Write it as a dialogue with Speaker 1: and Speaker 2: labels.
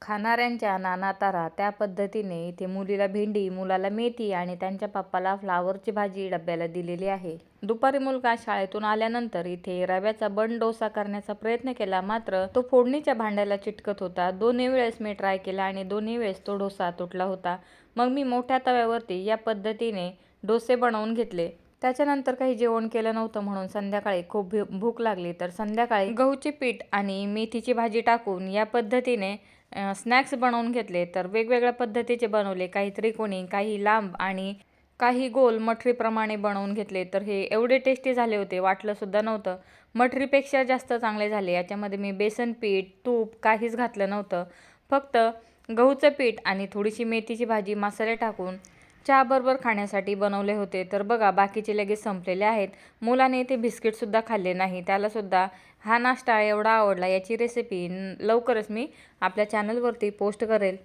Speaker 1: खाणाऱ्यांच्या नाना तऱ्हा त्या पद्धतीने इथे मुलीला भेंडी, मुलाला मेथी आणि त्यांच्या पप्पाला फ्लावरची भाजी डब्याला दिलेली आहे. दुपारी मुलगा शाळेतून आल्यानंतर इथे रव्याचा बन डोसा करण्याचा प्रयत्न केला, मात्र तो फोडणीच्या भांड्याला चिटकत होता. दोन्ही वेळेस मी ट्राय केला आणि दोन्ही वेळेस तो डोसा तुटला होता. मग मी मोठ्या तव्यावरती या पद्धतीने डोसे बनवून घेतले. त्याच्यानंतर काही जेवण केलं नव्हतं म्हणून संध्याकाळी खूप भूक लागली, तर संध्याकाळी गहूचे पीठ आणि मेथीची भाजी टाकून या पद्धतीने स्नॅक्स बनवून घेतले. तर वेगवेगळ्या पद्धतीचे बनवले, काही त्रिकोणी, काही लांब आणि काही गोल मठरीप्रमाणे बनवून घेतले. तर हे एवढे टेस्टी झाले होते, वाटलंसुद्धा नव्हतं. मठरीपेक्षा जास्त चांगले झाले. याच्यामध्ये मी बेसन पीठ, तूप काहीच घातलं नव्हतं. फक्त गहूचं पीठ आणि थोडीशी मेथीची भाजी मसाले टाकून चहाबरोबर खाण्यासाठी बनवले होते. तर बघा, बाकीचे लगेच संपलेले आहेत. मुलाने ते बिस्किटसुद्धा खाल्ले नाही. त्यालासुद्धा हा नाश्ता एवढा आवडला. याची रेसिपी लवकरच मी आपल्या चॅनलवरती पोस्ट करेल.